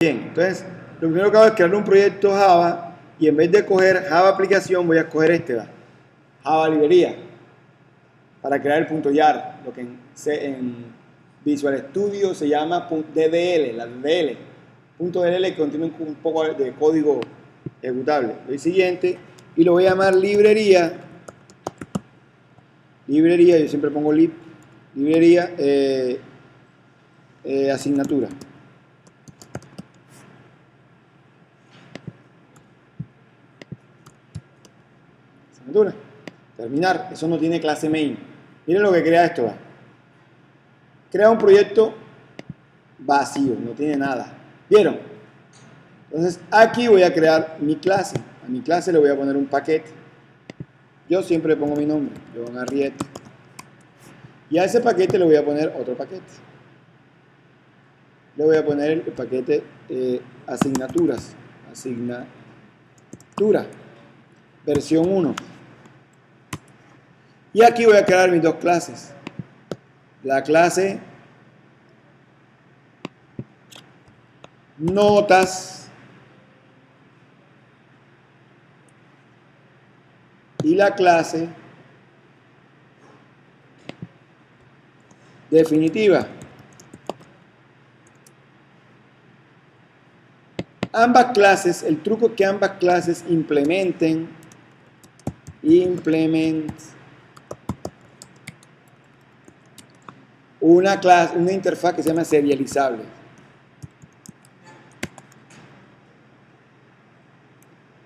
Bien, entonces lo primero que hago es crear un proyecto Java y en vez de coger Java aplicación voy a coger Java librería para crear el punto .jar, lo que en Visual Studio se llama .ddl, la DDL. .ddl que contiene un poco de código ejecutable. Doy siguiente y lo voy a llamar librería. Librería, yo siempre pongo librería asignatura. Asignatura. Terminar, eso no tiene clase main. Miren lo que crea esto. ¿Va? Crea un proyecto vacío, no tiene nada. ¿Vieron? Entonces aquí voy a crear mi clase. A mi clase le voy a poner un paquete. Yo siempre pongo mi nombre, John Arrieta. Y a ese paquete le voy a poner otro paquete. Le voy a poner el paquete asignaturas. Asignatura. Versión 1. Y aquí voy a crear mis dos clases. La clase notas y la clase definitiva. Ambas clases, el truco es que ambas clases implementen una interfaz que se llama serializable.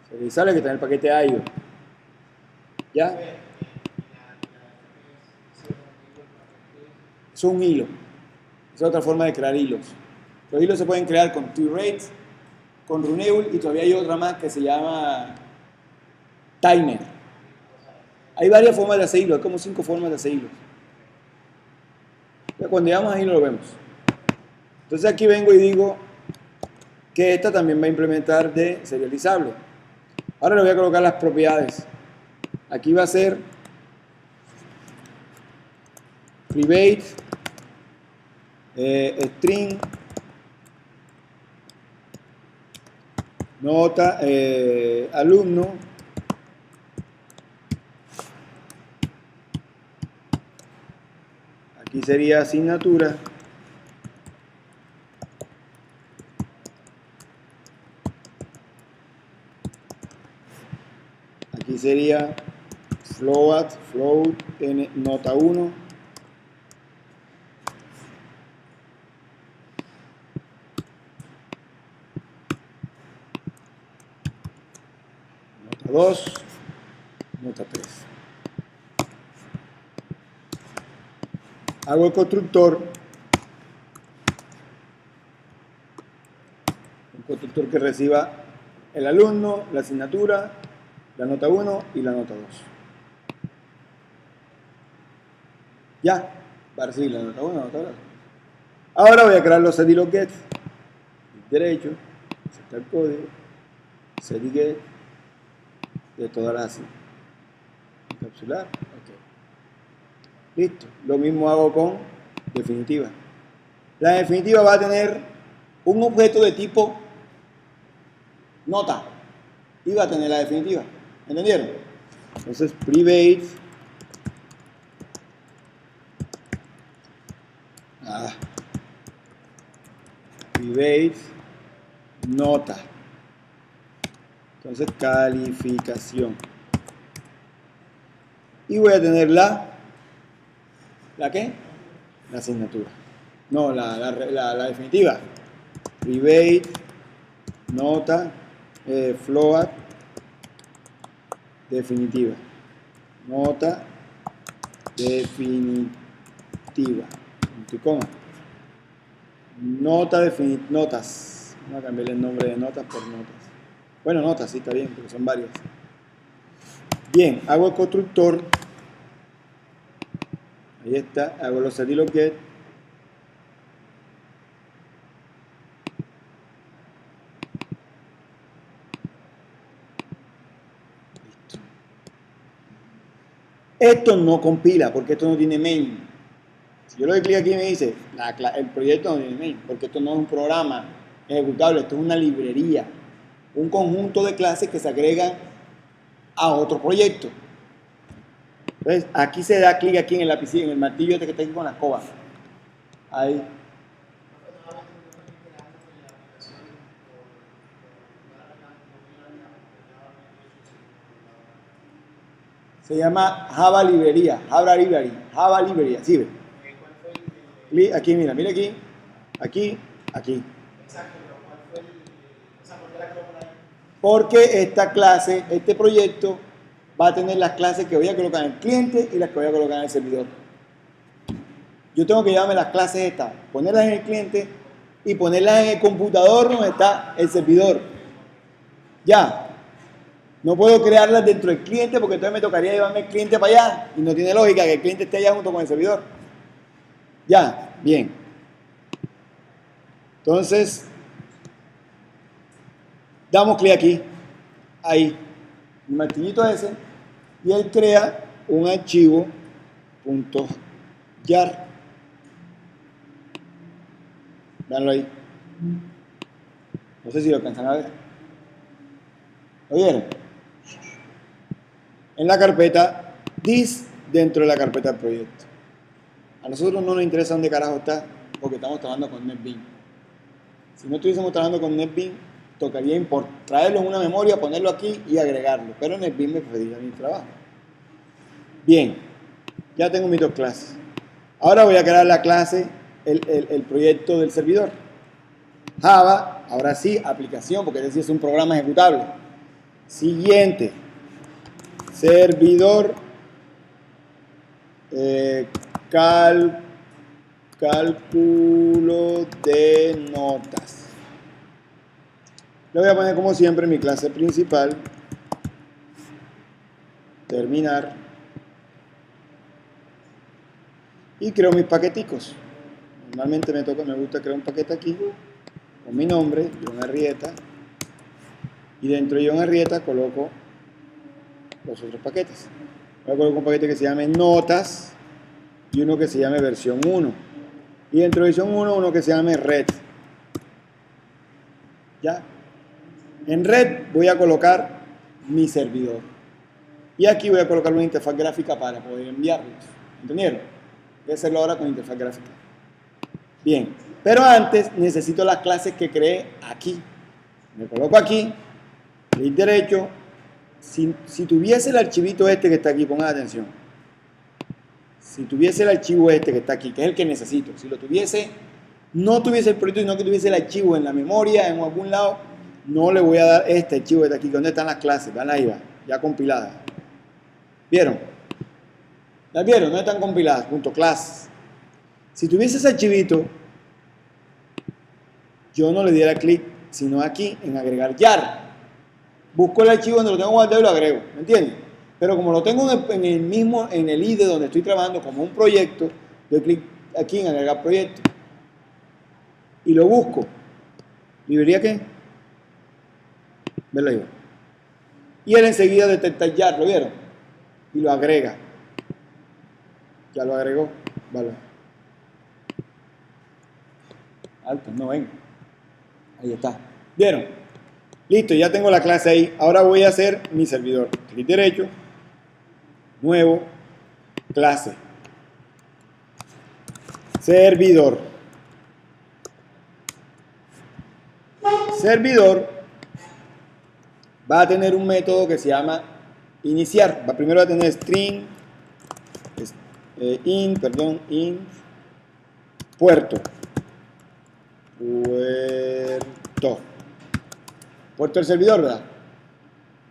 Serializable que está en el paquete IO. ¿Ya? Es un hilo. Es otra forma de crear hilos. Los hilos se pueden crear con TRates, con Runeable y todavía hay otra más que se llama Timer. Hay varias formas de hacer hilos, hay como 5 formas de hacer hilos. Cuando llegamos ahí lo vemos. Entonces aquí vengo y digo que esta también va a implementar de serializable. Ahora le voy a colocar las propiedades. Aquí va a ser private string nota alumno aquí sería asignatura aquí sería float en nota 1 nota 2 nota 3 hago el constructor un constructor que reciba el alumno, la asignatura, la nota 1 y la nota 2. Ya, va a recibir la nota 1, la nota 2. Ahora voy a crear los set y los get. Derecho, aceptar el código, set y get de todas las encapsular. Okay. Listo. Lo mismo hago con definitiva. La definitiva va a tener un objeto de tipo nota y va a tener la definitiva. ¿Entendieron? Entonces, private nota. Entonces, calificación. Y voy a tener ¿la qué? La asignatura. No, la definitiva. Private nota float definitiva. Nota definitiva. Punto y coma. Notas. Vamos a cambiar el nombre de notas por notas. Bueno, notas, sí, está bien, porque son varias. Bien, hago el constructor. Ahí está, hago los set y los get. Listo. Esto no compila, porque esto no tiene main. Si yo le doy clic aquí y me dice, el proyecto no tiene main, porque esto no es un programa ejecutable. Esto es una librería, un conjunto de clases que se agregan a otro proyecto. Entonces, aquí se da clic aquí en el lapicero, en el martillo este que está aquí con la escoba. Ahí. Se llama Java Librería, Java Librería, ¿sí ve? Clic aquí, mira aquí, aquí. Porque esta clase, este proyecto, va a tener las clases que voy a colocar en el cliente y las que voy a colocar en el servidor. Yo tengo que llevarme las clases estas, ponerlas en el cliente y ponerlas en el computador donde está el servidor. Ya. No puedo crearlas dentro del cliente porque entonces me tocaría llevarme el cliente para allá y no tiene lógica que el cliente esté allá junto con el servidor. Ya, bien. Entonces, damos clic aquí, ahí, el martillito ese, y él crea un archivo .jar. Veanlo ahí. No sé si lo alcanzan a ver. ¿Lo vieron? En la carpeta this dentro de la carpeta del proyecto. A nosotros no nos interesa dónde carajo está porque estamos trabajando con NetBeans. Si no estuviésemos trabajando con NetBeans, tocaría traerlo en una memoria, ponerlo aquí y agregarlo. Pero NetBeans me preferiría mi trabajo. Bien, ya tengo mis dos clases. Ahora voy a crear la clase, el proyecto del servidor. Java, ahora sí, aplicación, porque es decir, es un programa ejecutable. Siguiente, servidor, cálculo de notas. Le voy a poner como siempre mi clase principal, terminar, y creo mis paqueticos. Normalmente me gusta crear un paquete aquí con mi nombre, John Arrieta, y dentro de John Arrieta coloco los otros paquetes. Voy a colocar un paquete que se llame notas y uno que se llame versión 1, y dentro de versión 1 uno que se llame red. ¿Ya? En red voy a colocar mi servidor y aquí voy a colocar una interfaz gráfica para poder enviarlos. ¿Entendieron? Voy a hacerlo ahora con interfaz gráfica. Bien, pero antes necesito las clases que creé aquí. Me coloco aquí, clic derecho. Si tuviese el archivito este que está aquí, pongan atención. Si tuviese el archivo este que está aquí, que es el que necesito, si lo tuviese, no tuviese el proyecto, sino que tuviese el archivo en la memoria, en algún lado, no le voy a dar este archivo de aquí, donde están las clases, van ahí, va, ya compiladas. ¿Vieron? ¿Las vieron? ¿Dónde están compiladas? .class. Si tuviese ese archivito, yo no le diera clic, sino aquí, en agregar jar. Busco el archivo donde lo tengo guardado y lo agrego, ¿me entienden? Pero como lo tengo en el IDE donde estoy trabajando como un proyecto, doy clic aquí en agregar proyecto y lo busco. ¿Librería qué? Verlo ahí. Y él enseguida detecta el jar, ¿lo vieron? Y lo agrega. Ya lo agregó. Vale. Alto, no ven. Ahí está. ¿Vieron? Listo, ya tengo la clase ahí. Ahora voy a hacer mi servidor. Clic derecho, nuevo, clase, servidor. Servidor va a tener un método que se llama iniciar. Primero va a tener string, int puerto. Puerto del servidor, ¿verdad?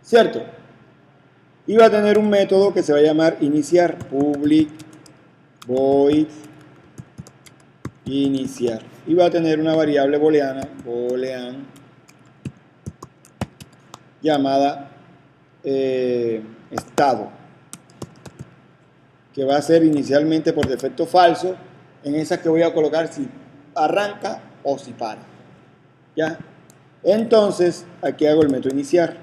¿Cierto? Y va a tener un método que se va a llamar iniciar, public void iniciar. Y va a tener una variable boolean llamada estado, que va a ser inicialmente por defecto falso en esas que voy a colocar si arranca o si para. ¿Ya? Entonces, aquí hago el método iniciar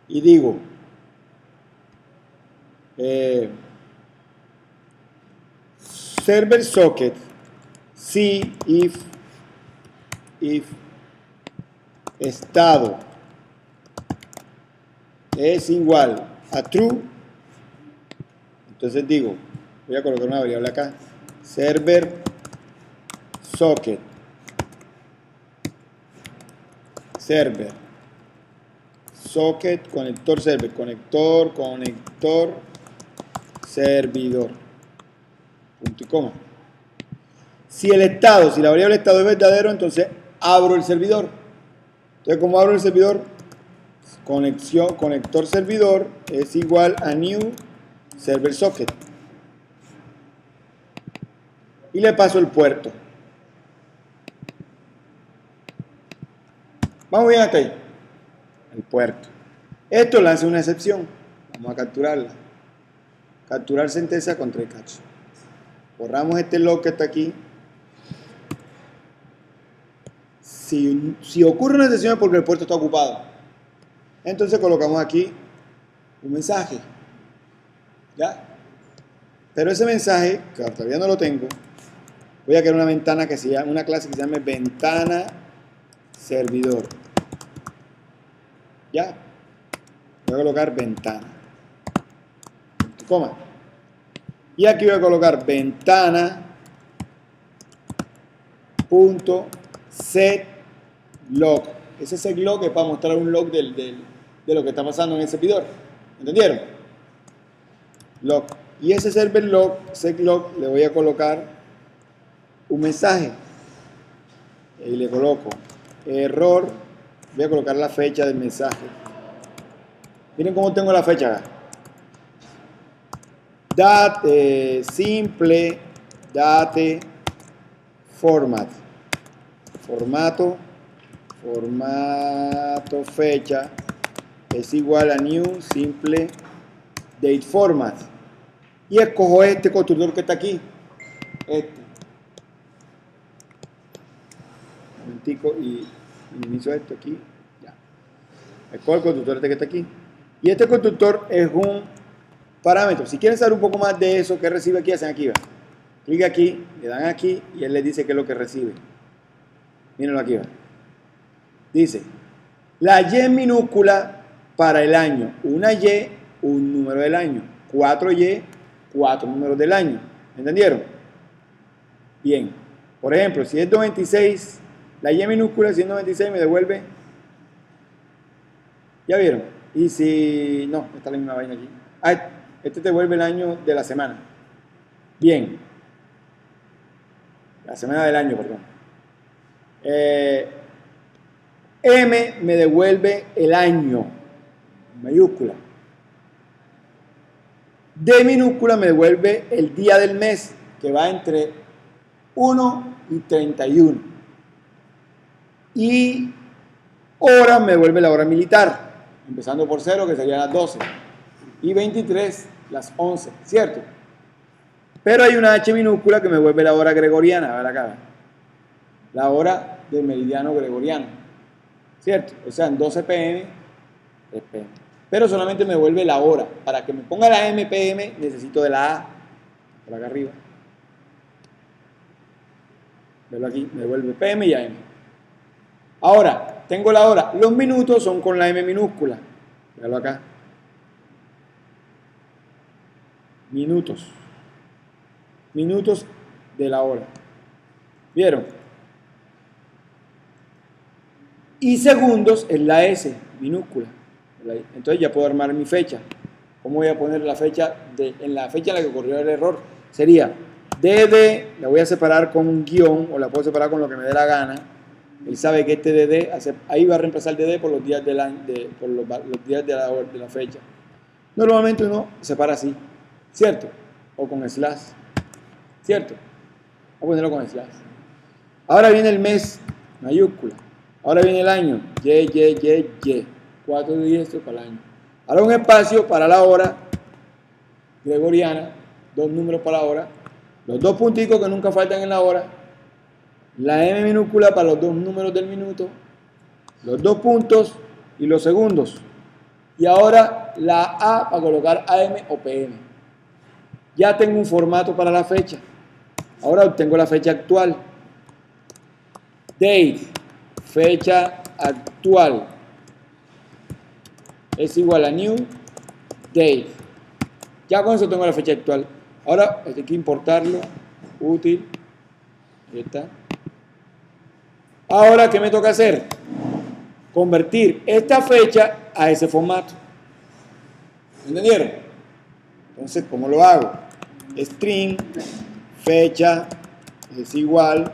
y digo server socket si if if estado es igual a true, entonces digo, voy a colocar una variable acá, server socket, server socket, conector server, conector servidor, punto y coma. Si el estado, si la variable estado es verdadero, entonces abro el servidor. Entonces, como abro el servidor, conector servidor es igual a new server socket. Y le paso el puerto. Vamos bien hasta ahí. El puerto. Esto lanza una excepción. Vamos a capturarla. Capturar sentencia con try catch. Borramos este log que está aquí. Si ocurre una excepción es porque el puerto está ocupado. Entonces colocamos aquí un mensaje. ¿Ya? Pero ese mensaje, que todavía no lo tengo, voy a crear una ventana que se llama, una clase que se llame ventana servidor. ¿Ya? Voy a colocar ventana. Coma. Y aquí voy a colocar ventana punto set log. Ese set log es para mostrar un log de lo que está pasando en el servidor. ¿Entendieron? Log. Y ese server log, set log, le voy a colocar un mensaje. Y le coloco error. Voy a colocar la fecha del mensaje. Miren cómo tengo la fecha acá. Simple date format. Formato fecha es igual a new simple date format. Y escojo este constructor que está aquí. Este. Un momentico y inicio esto aquí. Ya. Escojo el constructor este que está aquí. Y este constructor es un parámetro. Si quieren saber un poco más de eso que recibe aquí, hacen aquí. Clic aquí, le dan aquí y él les dice qué es lo que recibe. Mírenlo aquí. Dice, la Y minúscula para el año. Una Y, un número del año. 4Y, 4 números del año. ¿Entendieron? Bien. Por ejemplo, si es 96, la Y minúscula, si es 96, me devuelve. ¿Ya vieron? Y si... no, está la misma vaina aquí. Este te devuelve el año de la semana. Bien. La semana del año, perdón. M me devuelve el año. Mayúscula. D minúscula me devuelve el día del mes, que va entre 1 y 31. Y hora me devuelve la hora militar, empezando por 0, que sería las 12. Y 23, las 11, ¿cierto? Pero hay una H minúscula que me devuelve la hora gregoriana, a ver acá. La hora del meridiano gregoriano, ¿cierto? O sea, en 12 pm, 3 pm. Pero solamente me devuelve la hora. Para que me ponga la MPM, necesito de la A, por acá arriba. Verlo aquí, me devuelve PM y AM. Ahora, tengo la hora. Los minutos son con la M minúscula. Véalo acá. Minutos. Minutos de la hora. ¿Vieron? Y segundos es la S minúscula. Entonces ya puedo armar mi fecha. ¿Cómo voy a poner la fecha? En la fecha en la que ocurrió el error sería DD, la voy a separar con un guión o la puedo separar con lo que me dé la gana. Él sabe que este DD, ahí va a reemplazar DD por los días, por los días de la fecha. Normalmente uno separa así, ¿cierto? O con slash, ¿cierto? Voy a ponerlo con slash. Ahora viene el mes, mayúscula. Ahora viene el año, Y. 4 días para el año. Ahora un espacio para la hora gregoriana, 2 números para la hora, los 2 punticos que nunca faltan en la hora, la M minúscula para los 2 números del minuto, los 2 puntos y los segundos. Y ahora la A para colocar AM o PM. Ya tengo un formato para la fecha. Ahora obtengo la fecha actual. Date. fecha actual es igual a new date. Ya con eso tengo la fecha actual. Ahora hay que importarlo, útil, ahí está. Ahora, ¿qué me toca hacer? Convertir esta fecha a ese formato. ¿Entendieron? Entonces, ¿cómo lo hago? String, fecha, es igual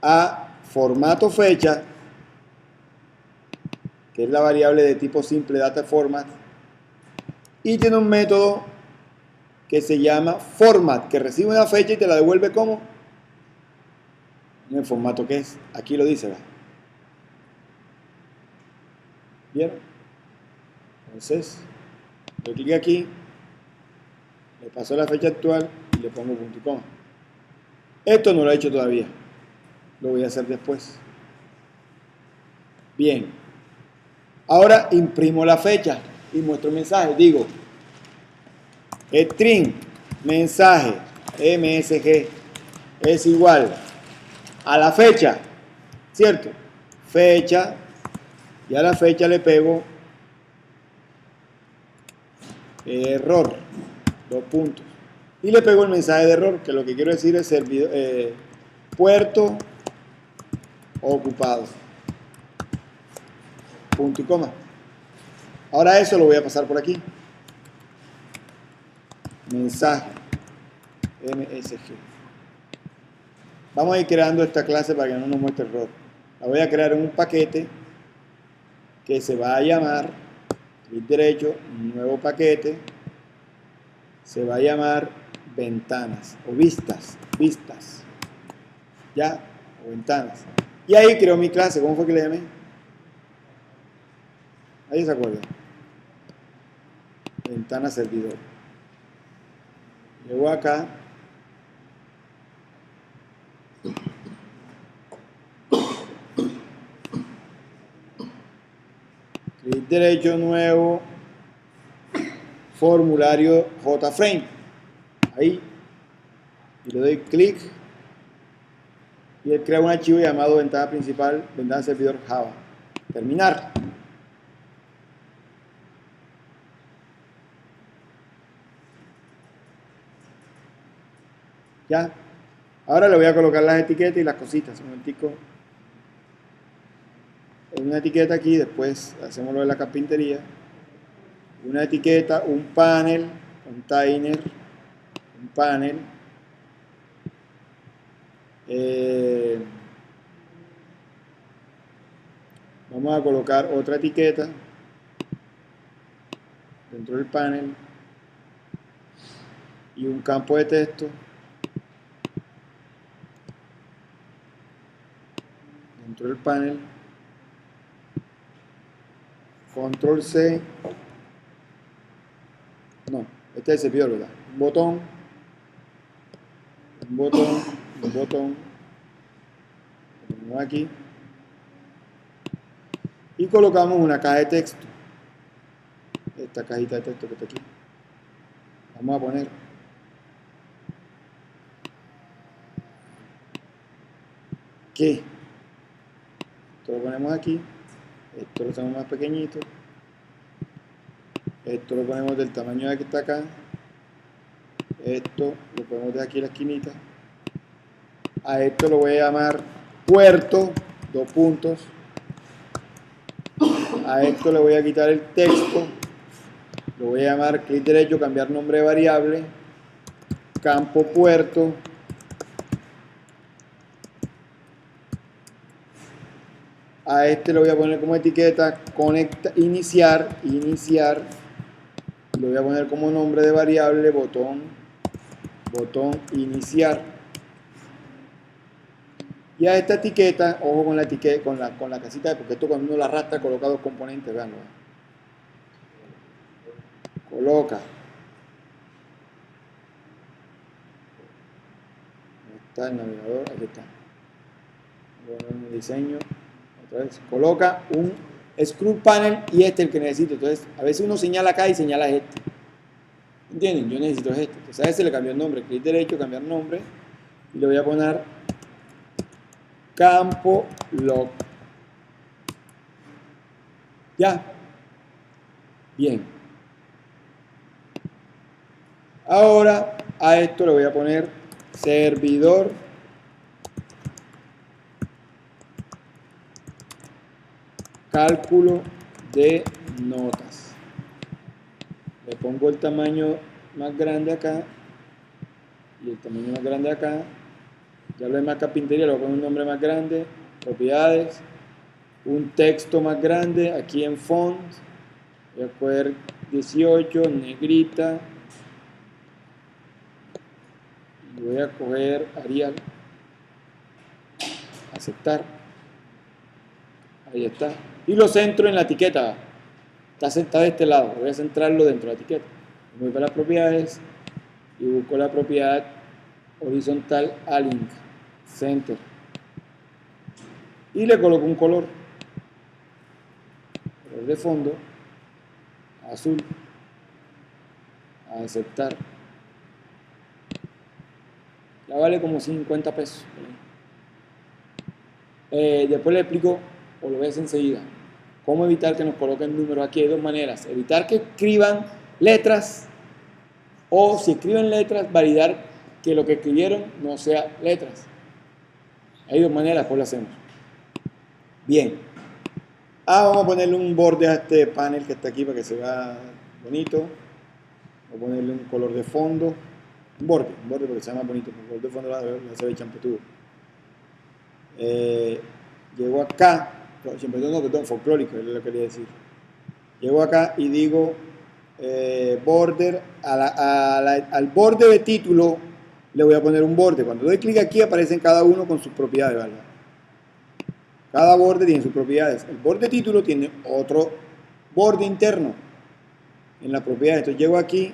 a formato fecha, que es la variable de tipo simple data format, y tiene un método que se llama format, que recibe una fecha y te la devuelve como en el formato que es. Aquí lo dice, ¿verdad? ¿Vieron? Entonces, le clic aquí, le paso la fecha actual y le pongo punto y coma. Esto no lo he hecho todavía, lo voy a hacer después. Bien, ahora imprimo la fecha y muestro el mensaje. Digo, string, mensaje, msg, es igual a la fecha, ¿cierto? Fecha, y a la fecha le pego error, 2 puntos. Y le pego el mensaje de error, que lo que quiero decir es servidor, puerto ocupado. Punto y coma. Ahora eso lo voy a pasar por aquí. Mensaje msg. Vamos a ir creando esta clase para que no nos muestre error. La voy a crear en un paquete que se va a llamar, clic derecho, nuevo paquete, se va a llamar ventanas o vistas, ya, o ventanas. Y ahí creo mi clase. ¿Cómo fue que le llamé? Ahí se acuerdan. Ventana servidor. Llego acá. Clic derecho, nuevo, formulario JFrame. Ahí. Y le doy clic. Y él crea un archivo llamado ventana principal, ventana servidor Java. Terminar. Ya. Ahora le voy a colocar las etiquetas y las cositas. Un momentico. Una etiqueta aquí, después hacemos lo de la carpintería. Una etiqueta, un panel, container, un panel. Vamos a colocar otra etiqueta dentro del panel y un campo de texto dentro del panel. Control C. No, este es el servidor, ¿verdad? Un botón, un botón, un botón. Lo ponemos aquí. Y colocamos una caja de texto. Esta cajita de texto que está aquí. Vamos a poner que. Esto lo ponemos aquí. Esto lo hacemos más pequeñito. Esto lo ponemos del tamaño de que está acá. Esto lo ponemos de aquí a la esquinita. A esto lo voy a llamar puerto, 2 puntos. A esto le voy a quitar el texto. Lo voy a llamar clic derecho, cambiar nombre de variable. Campo puerto. A este lo voy a poner como etiqueta, conecta, iniciar. Lo voy a poner como nombre de variable, botón iniciar. Y a esta etiqueta, ojo con la etiqueta, con la casita, porque esto cuando uno la arrastra coloca 2 componentes, veanlo. Coloca. Ahí está el navegador, aquí está. Voy a poner un diseño. Entonces, coloca un screw panel y este es el que necesito. Entonces, a veces uno señala acá y señala este. ¿Entienden? Yo necesito este. Entonces, a ese le cambio el nombre. Clic derecho, cambiar nombre. Y le voy a poner campo log. Ya. Bien. Ahora a esto le voy a poner servidor cálculo de notas. Le pongo el tamaño más grande acá y el tamaño más grande acá. Ya lo demás carpintería, le voy a poner un nombre más grande, propiedades, un texto más grande, aquí en font, voy a coger 18, negrita, y voy a coger Arial, aceptar, ahí está, y lo centro en la etiqueta, está sentado de este lado, voy a centrarlo dentro de la etiqueta, voy para las propiedades y busco la propiedad horizontal Align, Center, y le coloco un color de fondo, azul, a aceptar, ya vale como 50 pesos. Después le explico, o lo ves enseguida, cómo evitar que nos coloquen números. Aquí hay dos maneras: evitar que escriban letras, o si escriben letras, validar que lo que escribieron no sea letras. Hay dos maneras, pues lo hacemos. Bien. Vamos a ponerle un borde a este panel que está aquí para que se vea bonito. Voy a ponerle un color de fondo. Un borde porque se llama bonito. El color de fondo la se ve champetudo. Llego acá. Perdón, folclórico, es lo que quería decir. Llego acá y digo border. Al borde de título le voy a poner un borde. Cuando doy clic aquí aparecen cada uno con sus propiedades, ¿vale? Cada borde tiene sus propiedades. El borde título tiene otro borde interno en la propiedad. Entonces llego aquí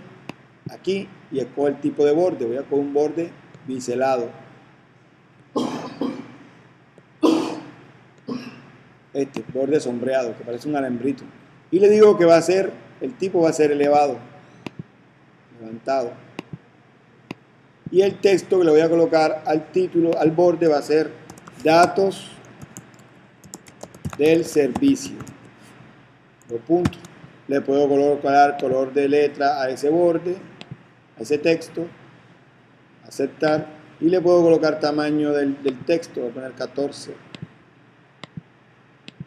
y escojo el tipo de borde. Voy a coger un borde biselado. Este borde sombreado que parece un alambrito. Y le digo que va a ser, el tipo va a ser elevado, levantado. Y el texto que le voy a colocar al título, al borde, va a ser datos del servicio. Los puntos. Le puedo colocar color de letra a ese borde, a ese texto, aceptar, y le puedo colocar tamaño del texto, voy a poner 14,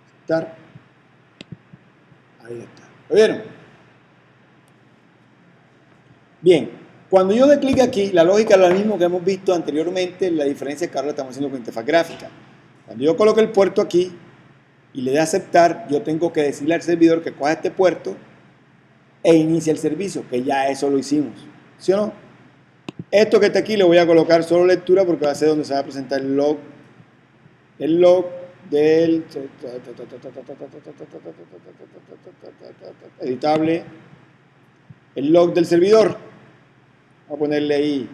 aceptar, ahí está. ¿Lo vieron? Bien, cuando yo doy clic aquí, la lógica es la misma que hemos visto anteriormente, la diferencia es que ahora lo estamos haciendo con interfaz gráfica. Cuando yo coloco el puerto aquí y le dé a aceptar, yo tengo que decirle al servidor que coja este puerto e inicie el servicio, que ya eso lo hicimos, ¿sí o no? Esto que está aquí le voy a colocar solo lectura porque va a ser donde se va a presentar el log del editable, el log del servidor. Vamos a ponerle ahí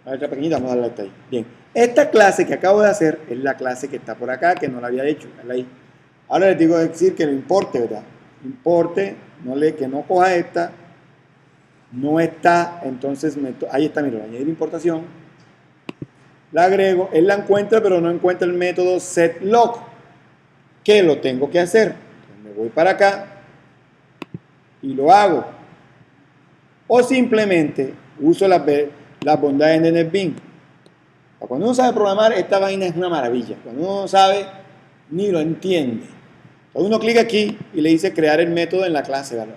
la letra pequeñita, vamos a darle hasta ahí. Bien, esta clase que acabo de hacer es la clase que está por acá, que no la había hecho. Ahí. Ahora les digo decir que lo importe, ¿verdad? Importe, que no coja esta, no está, entonces ahí está, mira, añadir importación, la agrego, él la encuentra, pero no encuentra el método setLog. ¿Qué lo tengo que hacer? Entonces me voy para acá y lo hago. O simplemente uso las bondades de NetBeans. Cuando uno sabe programar, esta vaina es una maravilla. Cuando uno no sabe, ni lo entiende. Entonces uno clica aquí y le dice crear el método en la clase, ¿verdad?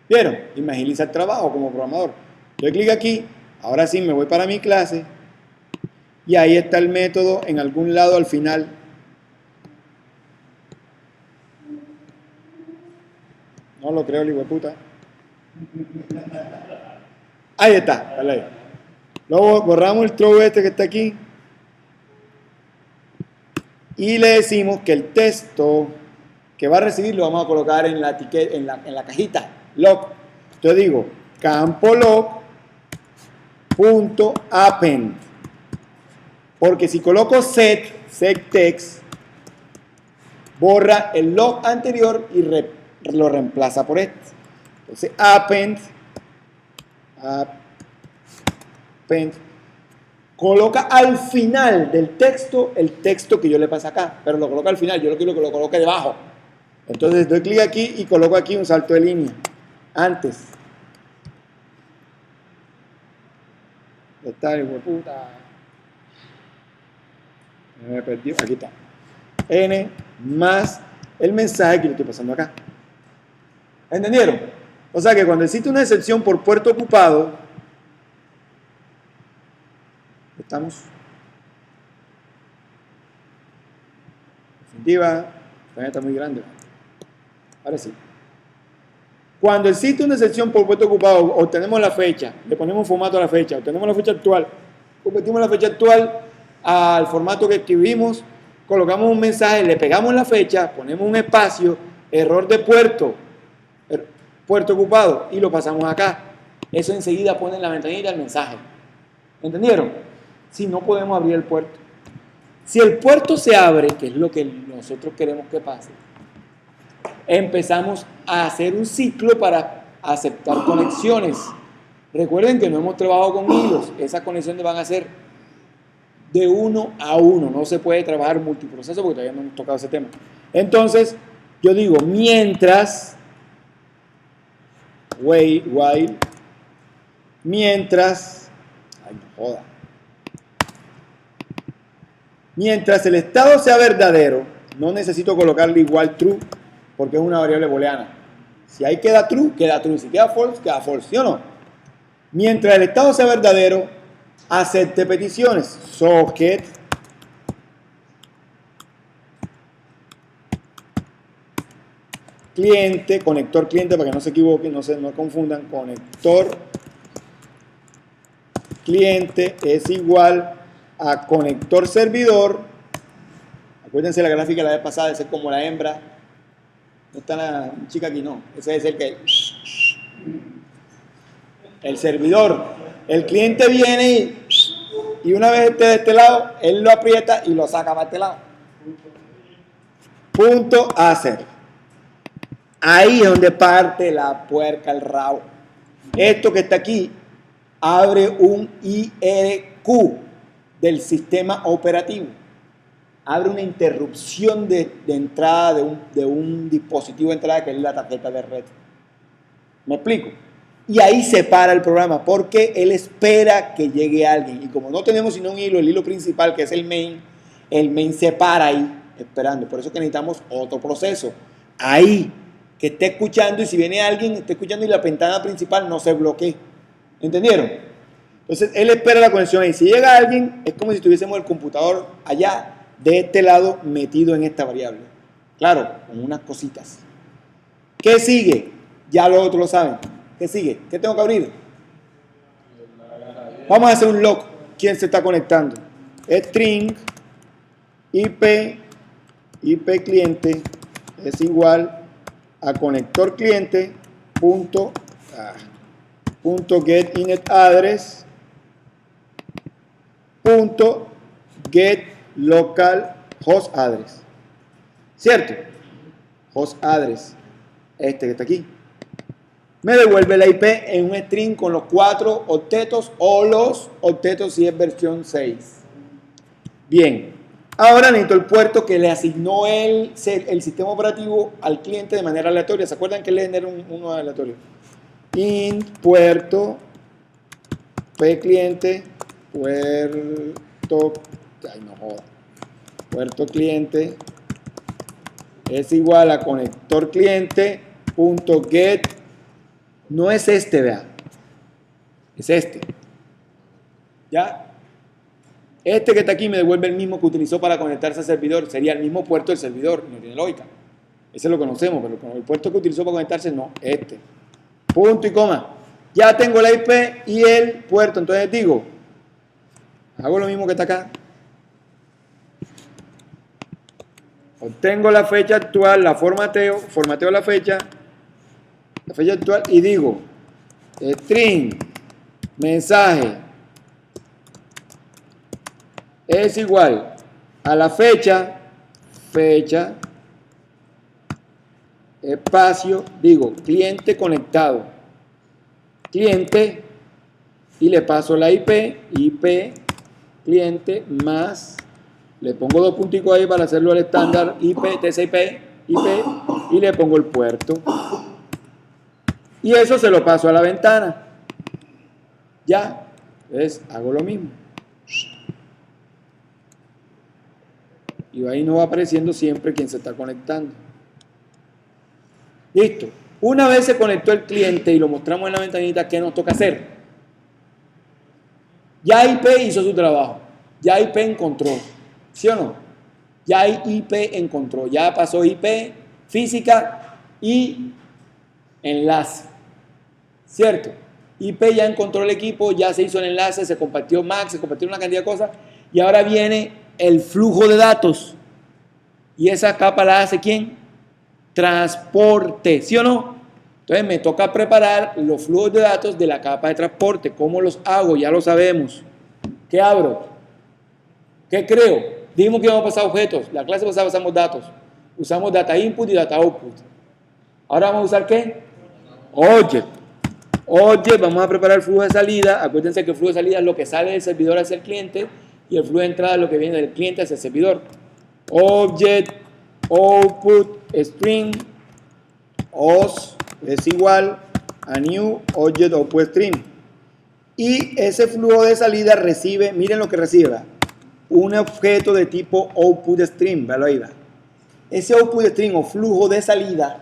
¿Vieron? Y me agiliza el trabajo como programador. Doy clic aquí, ahora sí me voy para mi clase y ahí está el método en algún lado al final. No lo creo, el hijo de puta. Ahí está, ¿vale? Luego borramos el throw este que está aquí y le decimos que el texto que va a recibir lo vamos a colocar en la etiqueta, en la cajita log. Entonces digo campo log.append, porque si coloco setText borra el log anterior y lo reemplaza por este. Entonces append coloca al final del texto el texto que yo le pasé acá, pero lo coloca al final, yo lo quiero que lo coloque debajo. Entonces doy clic aquí y coloco aquí un salto de línea. Antes. Está, hijo de puta. Me perdí. Aquí está. N más el mensaje que le estoy pasando acá. ¿Entendieron? O sea que cuando existe una excepción por puerto ocupado, estamos. Definitiva, también está muy grande. Ahora sí. Cuando existe una excepción por puerto ocupado, obtenemos la fecha, le ponemos formato a la fecha, obtenemos la fecha actual, convertimos la fecha actual al formato que escribimos, colocamos un mensaje, le pegamos la fecha, ponemos un espacio, error de puerto ocupado, y lo pasamos acá. Eso enseguida pone en la ventanilla el mensaje. ¿Entendieron? Si no podemos abrir el puerto. Si el puerto se abre, que es lo que nosotros queremos que pase, empezamos a hacer un ciclo para aceptar conexiones. Recuerden que no hemos trabajado con hilos. Esas conexiones van a ser de 1 a 1. No se puede trabajar multiproceso porque todavía no hemos tocado ese tema. Entonces, yo digo, mientras, mientras, ay, no joda. Mientras el estado sea verdadero, no necesito colocarle igual true, porque es una variable booleana. Si ahí queda true, queda true. Si queda false, ¿sí o no? Mientras el estado sea verdadero, acepte peticiones. Socket cliente, conector cliente, para que no se equivoquen, no confundan. Conector cliente es igual a conector servidor. Acuérdense la gráfica de la vez pasada, ese es como la hembra. No está la chica aquí, no. Ese es el servidor. El cliente viene y una vez esté de este lado, él lo aprieta y lo saca para este lado. Punto hacer. Ahí es donde parte la puerca, el rabo. Esto que está aquí abre un IRQ del sistema operativo. Abre una interrupción de entrada de un dispositivo de entrada que es la tarjeta de red. ¿Me explico? Y ahí se para el programa porque él espera que llegue alguien. Y como no tenemos sino un hilo, el hilo principal que es el main se para ahí esperando. Por eso que necesitamos otro proceso. Ahí, que esté escuchando y si viene alguien, esté escuchando y la ventana principal no se bloquee. ¿Entendieron? Entonces él espera la conexión ahí. Si llega alguien, es como si tuviésemos el computador allá de este lado metido en esta variable. Claro, con unas cositas. ¿Qué sigue? Ya los otros lo saben. ¿Qué sigue? ¿Qué tengo que abrir? Vamos a hacer un log. ¿Quién se está conectando? String IP cliente es igual a conector cliente punto get init address punto get local host address. ¿Cierto? Host address. Este que está aquí. Me devuelve la IP en un string con los 4 octetos o los octetos si es versión 6. Bien. Ahora necesito el puerto que le asignó el sistema operativo al cliente de manera aleatoria. ¿Se acuerdan que le genera uno aleatorio? Int puerto p cliente puerto, ay no joda, puerto cliente es igual a conector cliente punto get, no es este, vea, es este, ¿ya? Este que está aquí me devuelve el mismo que utilizó para conectarse al servidor, sería el mismo puerto del servidor, no tiene lógica, ese lo conocemos, pero con el puerto que utilizó para conectarse, no, este, punto y coma, ya tengo la IP y el puerto, entonces digo, hago lo mismo que está acá, obtengo la fecha actual, la formateo la fecha actual y digo string mensaje es igual a la fecha espacio, digo cliente conectado, cliente y le paso la IP cliente más, le pongo dos punticos ahí para hacerlo al estándar IP, TCP, IP, y le pongo el puerto. Y eso se lo paso a la ventana. Ya, entonces hago lo mismo. Y ahí nos va apareciendo siempre quien se está conectando. Listo. Una vez se conectó el cliente y lo mostramos en la ventanita, ¿qué nos toca hacer? Ya IP hizo su trabajo. Ya IP encontró. ¿Sí o no? Ya IP encontró. Ya pasó IP, física y enlace. ¿Cierto? IP ya encontró el equipo, ya se hizo el enlace, se compartió MAC, se compartió una cantidad de cosas. Y ahora viene el flujo de datos. ¿Y esa capa la hace quién? Transporte, ¿sí o no? Entonces me toca preparar los flujos de datos de la capa de transporte. ¿Cómo los hago? Ya lo sabemos. ¿Qué abro? ¿Qué creo? Dijimos que íbamos a pasar objetos. La clase pasada usamos datos. Usamos data input y data output. Ahora vamos a usar ¿qué? Object. Object, vamos a preparar el flujo de salida. Acuérdense que el flujo de salida es lo que sale del servidor hacia el cliente y el flujo de entrada es lo que viene del cliente hacia el servidor. Object, output, string, os es igual a new object output string. Y ese flujo de salida recibe, miren lo que recibe, un objeto de tipo output string, véalo ahí va. Ese output string o flujo de salida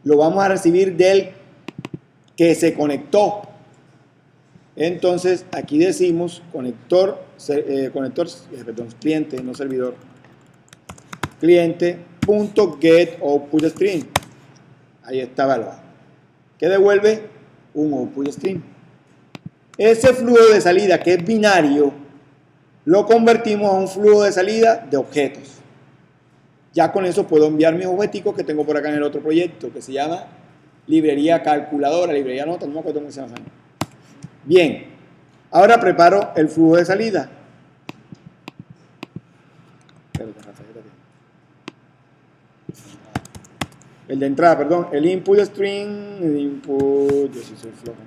lo vamos a recibir del que se conectó. Entonces aquí decimos cliente, no servidor, cliente.get output string. Ahí está evaluado. ¿Qué devuelve? Un output string. Ese flujo de salida que es binario lo convertimos a un flujo de salida de objetos. Ya con eso puedo enviar mis objetivos que tengo por acá en el otro proyecto que se llama librería calculadora, librería nota, no me acuerdo cómo se llama. Bien, ahora preparo el flujo de salida. El de entrada, perdón, el input string, el input, yo sí soy flojo.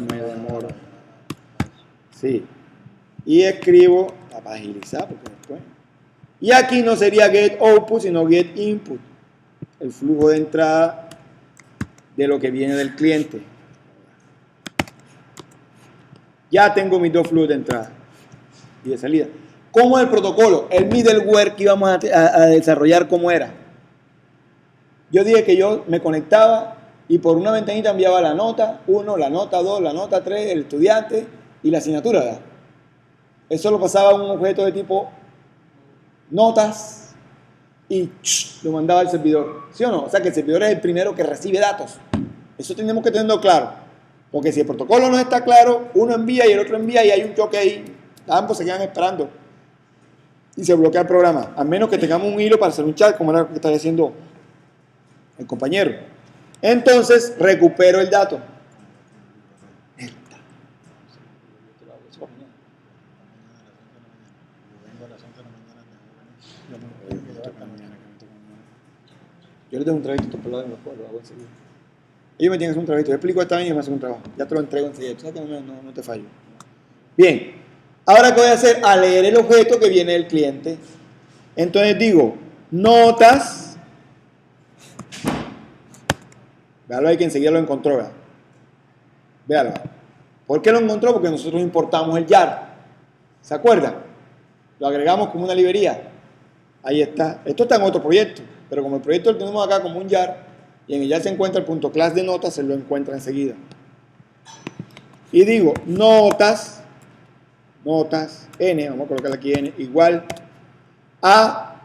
Me demoro. Sí. Y escribo, para agilizar, porque después. Y aquí no sería get output, sino get input. El flujo de entrada de lo que viene del cliente. Ya tengo mis dos flujos de entrada y de salida. ¿Cómo es el protocolo? El middleware que íbamos a desarrollar, ¿cómo era? Yo dije que yo me conectaba y por una ventanita enviaba la nota 1, la nota 2, la nota 3, el estudiante y la asignatura, ¿verdad? Eso lo pasaba a un objeto de tipo notas y lo mandaba al servidor, ¿sí o no? O sea que el servidor es el primero que recibe datos. Eso tenemos que tenerlo claro, porque si el protocolo no está claro, uno envía y el otro envía y hay un choque ahí, ambos se quedan esperando y se bloquea el programa, a menos que tengamos un hilo para hacer un chat como era lo que está haciendo el compañero. Entonces recupero el dato. Yo les doy un trabajito por lado de lo hago enseguida. Ellos me tienen que hacer un trabajito. Yo explico esta vez y me hacen un trabajo. Ya te lo entrego enseguida. Tú sabes que no te fallo. Bien. Ahora, ¿qué voy a hacer? A leer el objeto que viene del cliente. Entonces digo, notas. Véalo ahí que enseguida lo encontró. ¿Verdad? Véalo. ¿Por qué lo encontró? Porque nosotros importamos el jar. ¿Se acuerdan? Lo agregamos como una librería. Ahí está. Esto está en otro proyecto. Pero como el proyecto lo tenemos acá como un jar, y en el jar se encuentra el punto class de notas, se lo encuentra enseguida. Y digo, notas, n, vamos a colocar aquí n, igual a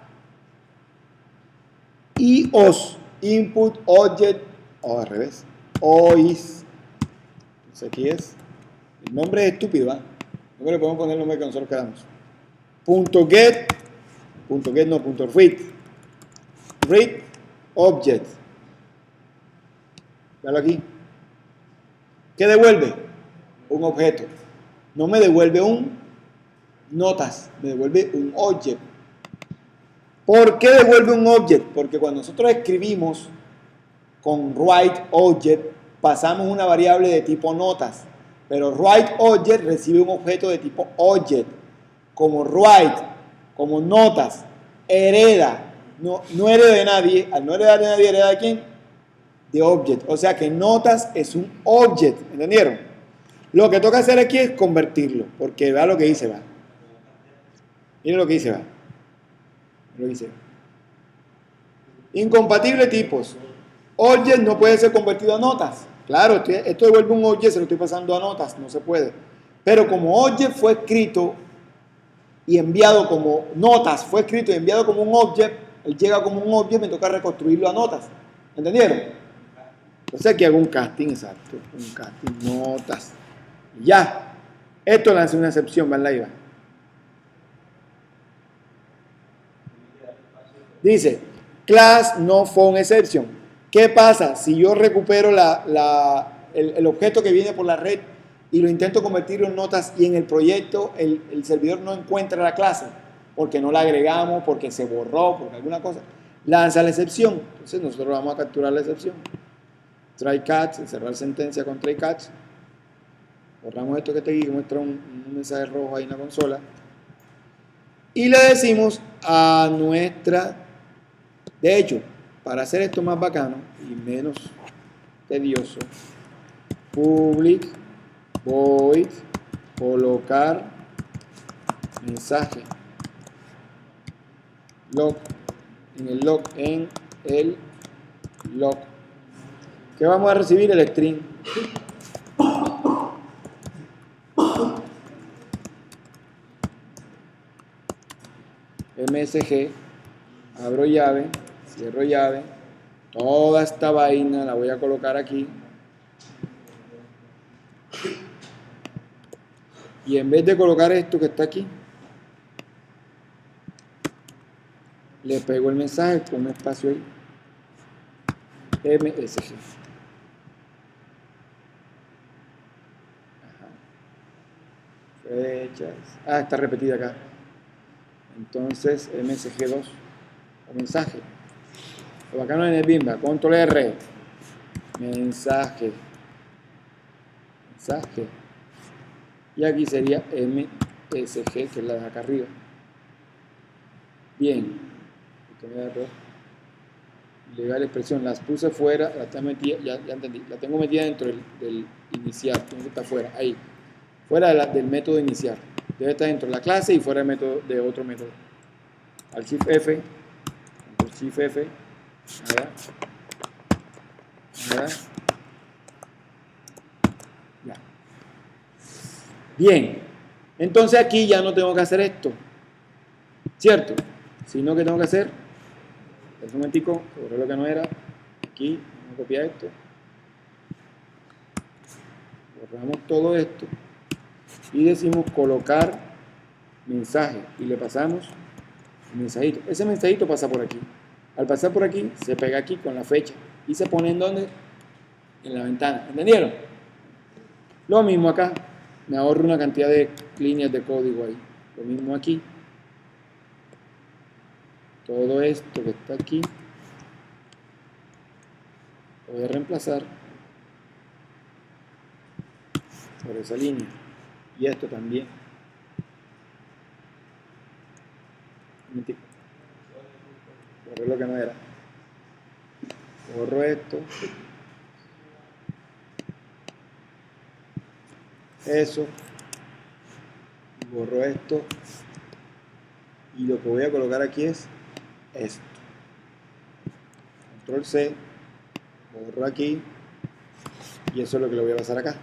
IOS, input object, o al revés, OIS. Entonces aquí es, el nombre es estúpido, ¿verdad? No le podemos poner el nombre que nosotros queramos. .get no, read object. Véalo aquí. ¿Qué devuelve? Un objeto. No me devuelve un notas, me devuelve un object. ¿Por qué devuelve un object? Porque cuando nosotros escribimos con write object, pasamos una variable de tipo notas. Pero WriteObject recibe un objeto de tipo object, como write, como notas, hereda, no hereda de nadie, al no heredar de nadie, hereda de quién? De object, o sea que notas es un object, ¿entendieron? Lo que toca hacer aquí es convertirlo, porque vea lo que dice, va. Miren lo que dice, va. Lo dice. Incompatible tipos. Object no puede ser convertido a notas. Claro, esto devuelve un object, se lo estoy pasando a notas, no se puede. Pero como object fue escrito y enviado como notas, fue escrito y enviado como un object, él llega como un object, me toca reconstruirlo a notas. ¿Entendieron? Entonces aquí hago un casting, exacto. Un casting, notas. Y ya. Esto le hace una excepción, ¿verdad? Dice, class no phone exception. ¿Qué pasa si yo recupero el objeto que viene por la red y lo intento convertirlo en notas y en el proyecto el servidor no encuentra la clase? Porque no la agregamos, porque se borró, porque alguna cosa. Lanza la excepción. Entonces nosotros vamos a capturar la excepción. Try catch, cerrar sentencia con try catch. Borramos esto que está aquí, que muestra un mensaje rojo ahí en la consola. Y le decimos a nuestra... De hecho, para hacer esto más bacano y menos tedioso, public void colocar mensaje log en el log que vamos a recibir el string msg, abro llave, cierro llave, toda esta vaina la voy a colocar aquí y en vez de colocar esto que está aquí, le pego el mensaje con un espacio ahí, msg. Fechas. Está repetida acá. Entonces, msg2 o mensaje. Lo bacano en el Bimba, control R, mensaje, y aquí sería msg, que es la de acá arriba. Bien, legal expresión, las puse fuera, la está metida, ya entendí, la tengo metida dentro del iniciar, tiene que estar fuera, ahí, fuera del método iniciar, debe estar dentro de la clase y fuera del método, de otro método. Al Shift F, control Shift F, nada. Ya. Bien, entonces aquí ya no tengo que hacer esto, ¿cierto? Sino que tengo que hacer, un momentico, borré lo que no era, aquí, vamos a copiar esto, borramos todo esto y decimos colocar mensaje y le pasamos el mensajito. Ese mensajito pasa por aquí. Al pasar por aquí, se pega aquí con la fecha y se pone en donde, en la ventana. ¿Entendieron? Lo mismo acá, me ahorro una cantidad de líneas de código ahí. Lo mismo aquí. Todo esto que está aquí lo voy a reemplazar por esa línea. Y esto también. Borré lo que no era. Borro esto. Eso. Borro esto. Y lo que voy a colocar aquí es esto. Control C. Borro aquí. Y eso es lo que le voy a pasar acá.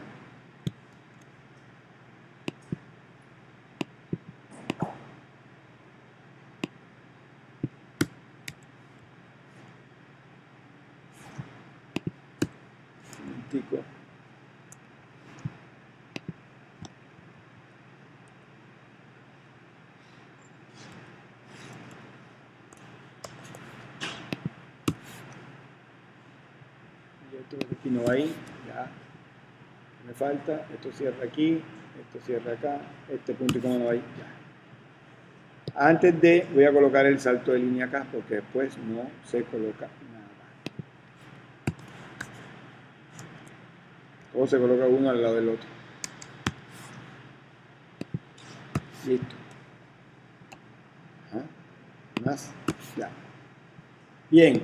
Aquí no va ahí, ya me falta, esto cierra aquí, esto cierra acá, este punto y coma no va ahí, ya. Antes de, voy a colocar el salto de línea acá, porque después no se coloca nada. Todo se coloca uno al lado del otro. Listo. Ajá. Más. Ya. Bien.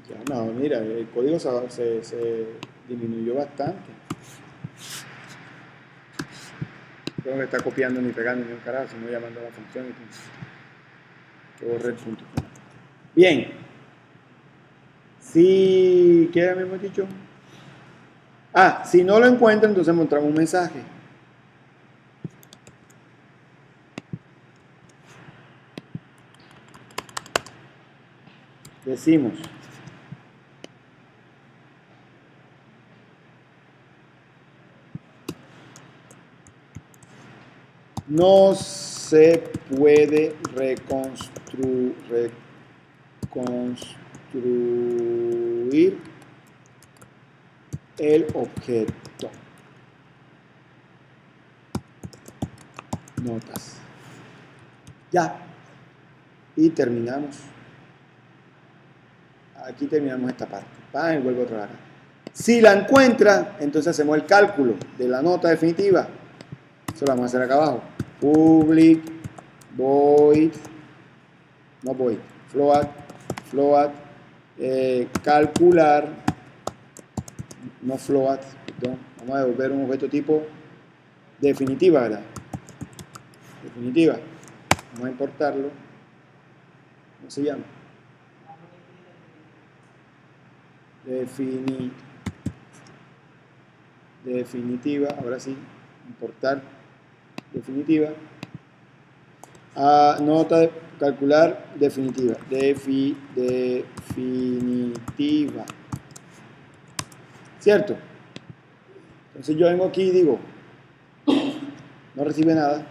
Ya, no, mira, el código se disminuyó bastante. Tengo que estar copiando ni pegando ni un carajo, sino llamando a la función y que borre el punto. Bien. Si, ¿qué habíamos dicho? Ah, si no lo encuentra, entonces mostramos un mensaje. Decimos, no se puede reconstruir el objeto. Notas. Ya. Y terminamos. Aquí terminamos esta parte. Y vuelvo otra vez. Si la encuentra, entonces hacemos el cálculo de la nota definitiva. Eso lo vamos a hacer acá abajo. Public void, no void, float, calcular, no float, perdón. Vamos a devolver un objeto tipo definitiva, ¿verdad? Definitiva. Vamos a importarlo. ¿Cómo se llama? Definitiva. Ahora sí, importar definitiva. Nota de calcular definitiva. Definitiva. ¿Cierto? Entonces yo vengo aquí y digo, no recibe nada.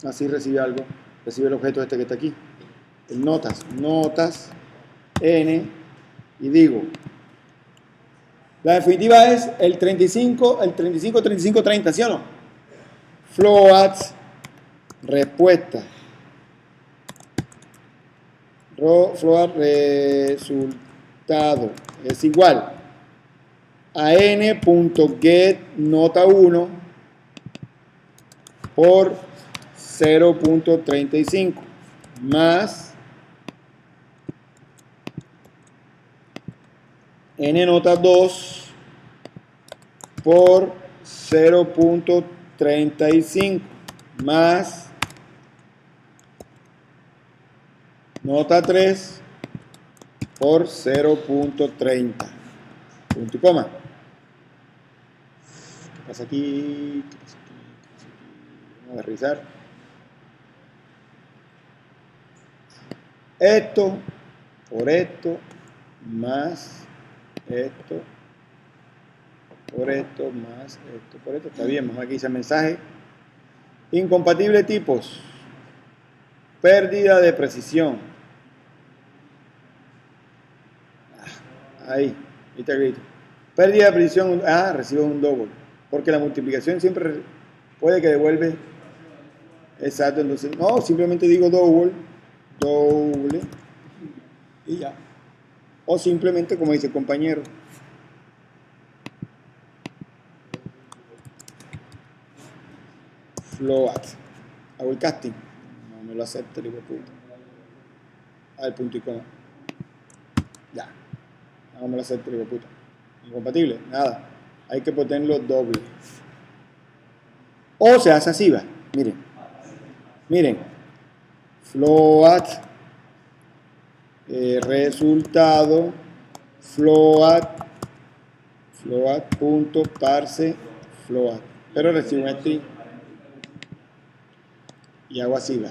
Así recibe algo. Recibe el objeto este que está aquí. El notas, n, y digo, la definitiva es el 35, 30, ¿sí o no? Float, respuesta. Float, resultado. Es igual a n.get nota 1 por 0.35 más n nota 2 por 0.35 más nota 3 por 0.30. Punto y coma. ¿Qué pasa aquí? Vamos a revisar. Esto por esto más esto por esto más esto por esto. Está bien, vamos aquí dice mensaje. Incompatible tipos. Pérdida de precisión. Ahí está grito. Pérdida de precisión. Recibe un double. Porque la multiplicación siempre puede que devuelve. Exacto, entonces, no, simplemente digo doble. Y ya. O simplemente, como dice el compañero. Float. Hago el casting. No me lo acepta el hijo de puta. El punto y coma. Ya. No me lo acepta el hijo de puta. Incompatible. Nada. Hay que ponerlo doble. O se hace así, va. Miren. Float. Resultado. Float.parse. Float. Pero recibo un string. Y hago así, va.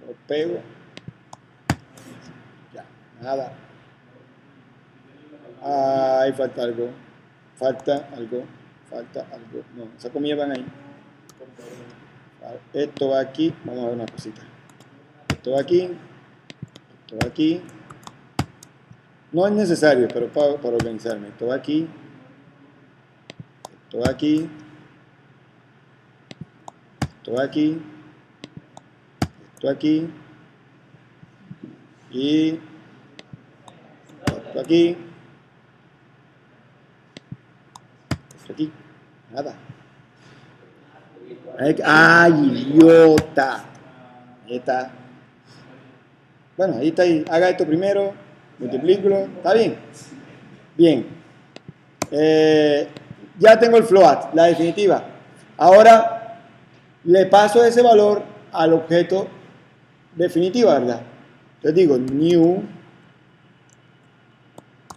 Lo pego. Ya, nada. Ahí falta algo. No, esa comida van ahí. Esto va aquí. Vamos a ver una cosita. Esto va aquí. Esto va aquí. No es necesario, pero para organizarme. Esto va aquí. Esto va aquí. Esto va aquí. Esto aquí. Y esto aquí. Aquí, nada. ¡Ay, idiota! Ahí está. Bueno, ahí está. Ahí. Haga esto primero, multiplículo. ¿Está bien? Bien. Ya tengo el float, la definitiva. Ahora le paso ese valor al objeto definitiva, ¿verdad? Entonces digo new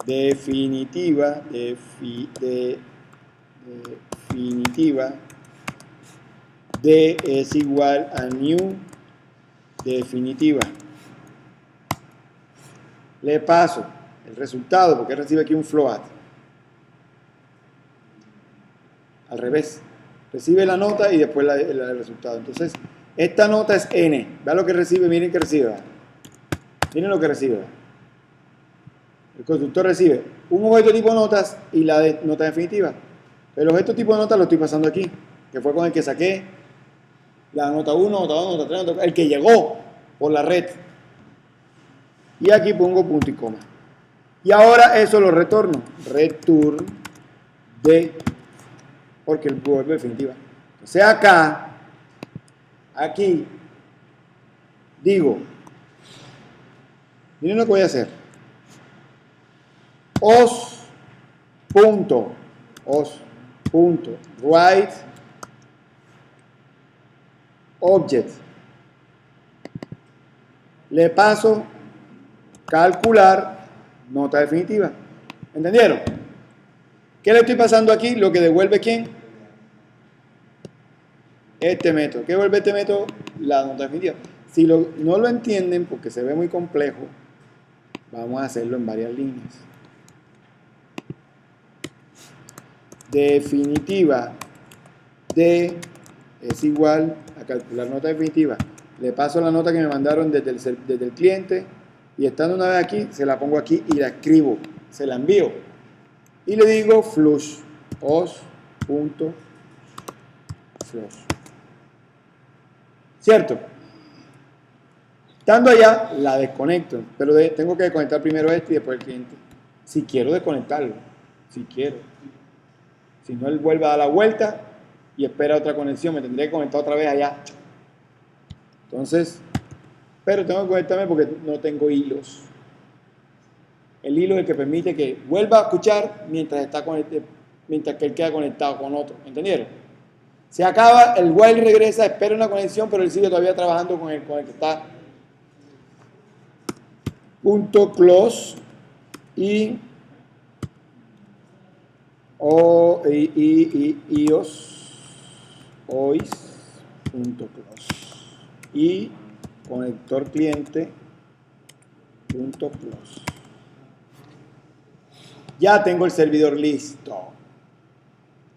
definitiva, definitiva, D es igual a new definitiva. Le paso el resultado, porque recibe aquí un float. Al revés. Recibe la nota y después el resultado. Entonces, esta nota es n. Vean lo que recibe, miren que recibe. Miren lo que recibe. El constructor recibe un objeto tipo notas y la nota definitiva. El objeto tipo notas lo estoy pasando aquí, que fue con el que saqué la nota 1, nota 2, nota 3, nota 4, el que llegó por la red. Y aquí pongo punto y coma. Y ahora eso lo retorno. Return de, porque el vuelve definitiva. Entonces acá, aquí, digo, miren lo que voy a hacer. Write object. Le paso calcular nota definitiva. ¿Entendieron? ¿Qué le estoy pasando aquí? Lo que devuelve ¿quién? Este método. ¿Qué devuelve este método? La nota definitiva. Si no lo entienden porque se ve muy complejo, vamos a hacerlo en varias líneas. Definitiva D es igual a calcular nota definitiva. Le paso la nota que me mandaron desde el cliente y estando una vez aquí, se la pongo aquí y la escribo. Se la envío. Y le digo flush. os.flush. ¿Cierto? Estando allá, la desconecto. Pero tengo que desconectar primero este y después el cliente. Si quiero desconectarlo. Si quiero. Si no, él vuelve a dar la vuelta y espera otra conexión. Me tendría que conectar otra vez allá. Entonces, pero tengo que conectarme porque no tengo hilos. El hilo es el que permite que vuelva a escuchar mientras que él queda conectado con otro. ¿Entendieron? Se acaba, el while regresa, espera una conexión, pero él sigue todavía trabajando con el que está. Punto close y ois.close y conector cliente punto close. Ya tengo el servidor listo.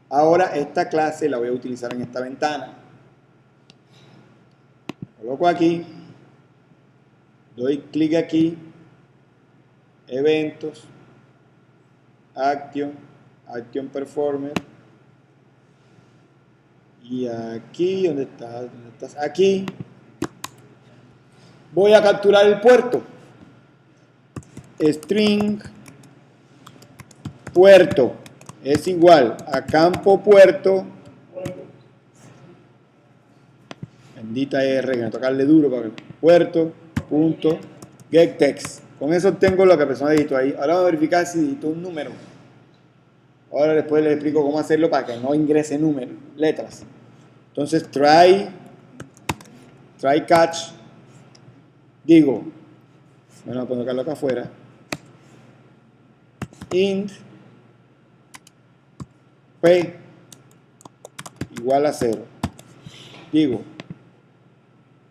Ahora esta clase la voy a utilizar en esta ventana. Coloco aquí, doy clic aquí, eventos, action performer, y aquí, ¿dónde estás? Aquí voy a capturar el puerto. String puerto es igual a campo puerto, bendita R, que me tocarle duro para que puerto punto get text. Con eso tengo lo que la persona digitó ahí. Ahora vamos a verificar si digitó un número. Ahora después les explico cómo hacerlo para que no ingrese números, letras. Entonces try catch, digo, bueno, voy a colocarlo acá afuera, int p igual a 0. Digo,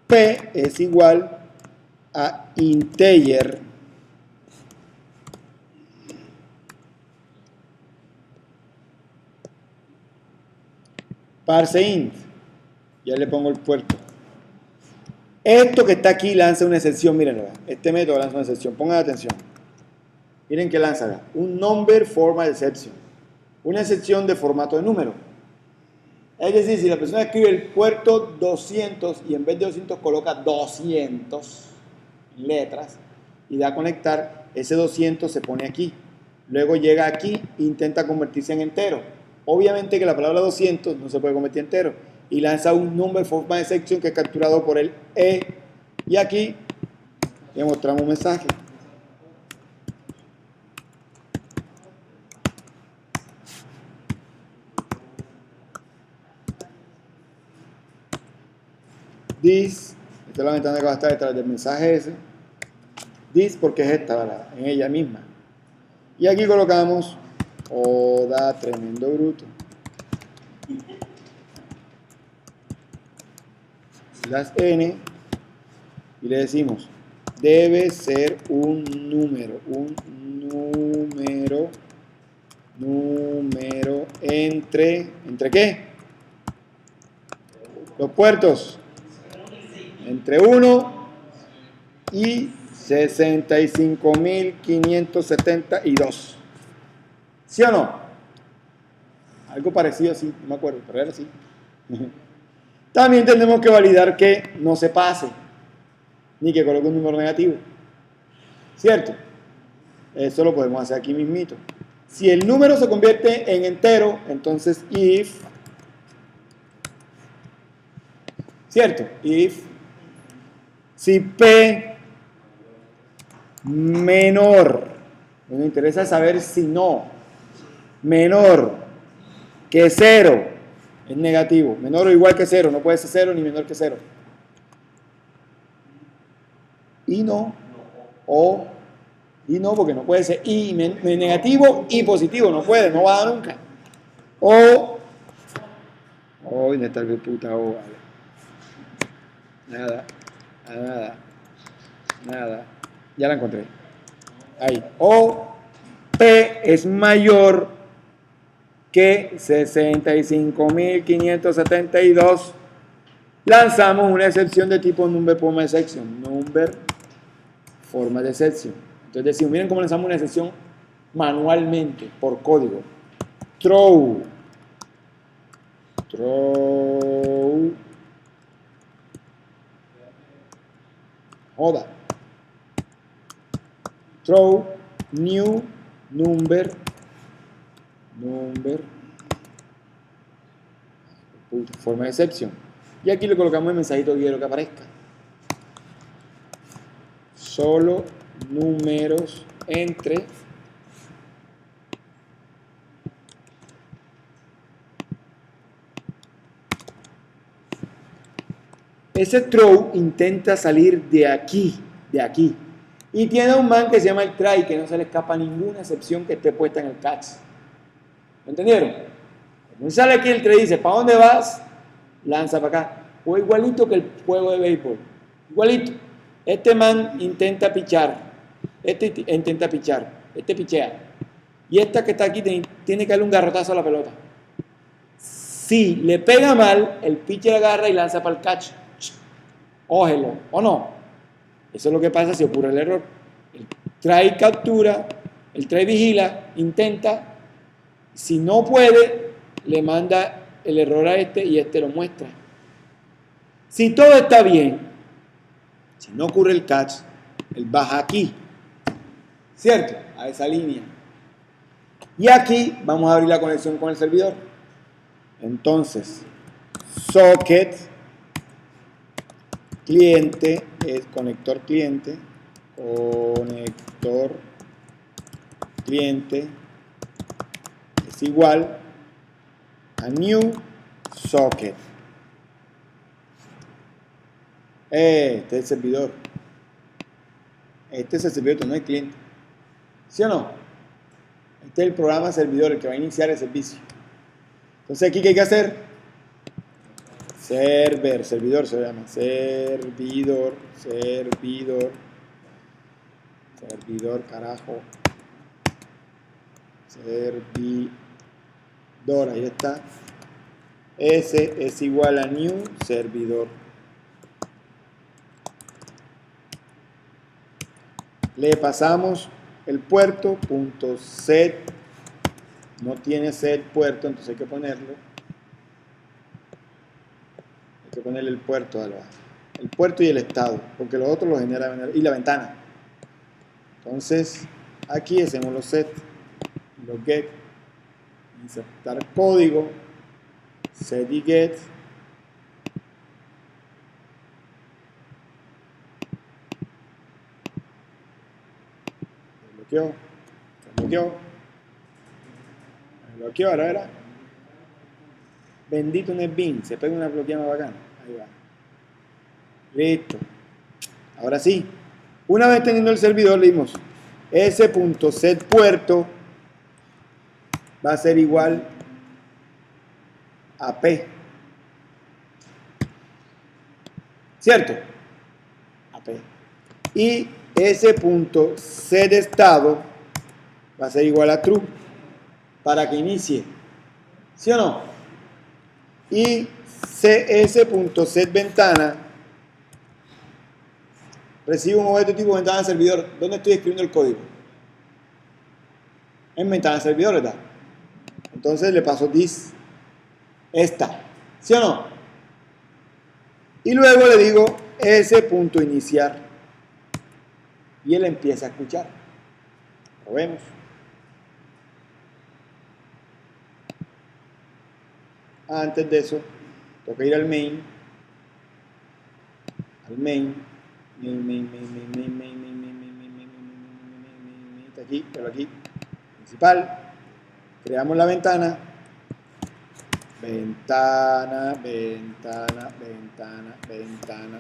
p es igual a integer parse int. Ya le pongo el puerto. Esto que está aquí lanza una excepción, mírenlo. Este método lanza una excepción. Pongan atención. Miren que lanza acá. Un number format exception. Una excepción de formato de número. Es decir, si la persona escribe el puerto 200 y en vez de 200 coloca 200 letras y da a conectar, ese 200 se pone aquí. Luego llega aquí e intenta convertirse en entero. Obviamente que la palabra 200 no se puede convertir entero. Y lanza un number format section que es capturado por el E. Y aquí le mostramos un mensaje. This, esta es la ventana que va a estar detrás del mensaje ese. This porque es esta, ¿verdad? En ella misma. Y aquí colocamos Oda tremendo bruto. Las N y le decimos debe ser un número entre ¿qué? Los puertos entre 1 y 65.572. ¿Sí o no? Algo parecido así, no me acuerdo, pero era así. También tenemos que validar que no se pase, ni que coloque un número negativo. ¿Cierto? Eso lo podemos hacer aquí mismito. Si el número se convierte en entero, entonces if, ¿cierto? If, si P menor, nos interesa saber si no, menor que 0, es negativo. Menor o igual que 0, no puede ser 0 ni menor que 0. Y no, y no, porque no puede ser y negativo y positivo, no puede, no va a dar nunca. O, ¿dónde está el puta O? Vale. Nada. Ya la encontré. Ahí. O P es mayor que 65.572. Lanzamos una excepción de tipo number format exception. Number format exception. Entonces decimos, miren cómo lanzamos una excepción manualmente, por código. Throw new number forma de excepción. Y aquí le colocamos el mensajito que quiero que aparezca. Solo números entre ese throw intenta salir de aquí. Y tiene un man que se llama el try, que no se le escapa ninguna excepción que esté puesta en el catch. ¿Me entendieron? Cuando sale aquí el try dice, ¿para dónde vas? Lanza para acá. O igualito que el juego de béisbol. Igualito. Este man intenta pichar. Este pichea. Y esta que está aquí tiene que darle un garrotazo a la pelota. Si le pega mal, el pitcher agarra y lanza para el catch. Ójelo, ¿o no? Eso es lo que pasa si ocurre el error. El try captura, el try vigila, intenta. Si no puede, le manda el error a este y este lo muestra. Si todo está bien, si no ocurre el catch, él baja aquí. ¿Cierto? A esa línea. Y aquí vamos a abrir la conexión con el servidor. Entonces, socket cliente es conector cliente es igual a new socket. Este es el servidor. Este es el servidor, no es cliente. ¿Sí o no? Este es el programa servidor, el que va a iniciar el servicio. Entonces aquí, ¿qué hay que hacer? Servidor se llama. Servidor, carajo. Servidor, ahí está. S es igual a new servidor. Le pasamos el puerto, punto set. No tiene set puerto, entonces hay que ponerlo. Hay que ponerle el puerto al abajo. El puerto y el estado, porque los otros los genera y la ventana. Entonces, aquí hacemos los set, los get, insertar código, set y get, se bloqueó, ahora era, bendito NetBeans, se pega una bloqueada más bacana, ahí va, listo, ahora sí, una vez teniendo el servidor, le dimos s.setPuerto va a ser igual a P, ¿cierto? A P. Y s.setEstado va a ser igual a true para que inicie, ¿sí o no? Y s.setVentana recibe un objeto tipo ventana servidor. ¿Dónde estoy escribiendo el código? En ventana servidor, ¿verdad? Entonces le paso this, esta, ¿sí o no? Y luego le digo s.iniciar y él empieza a escuchar. Lo vemos. Antes de eso, toca ir al main, está aquí, pero aquí, principal, creamos la ventana,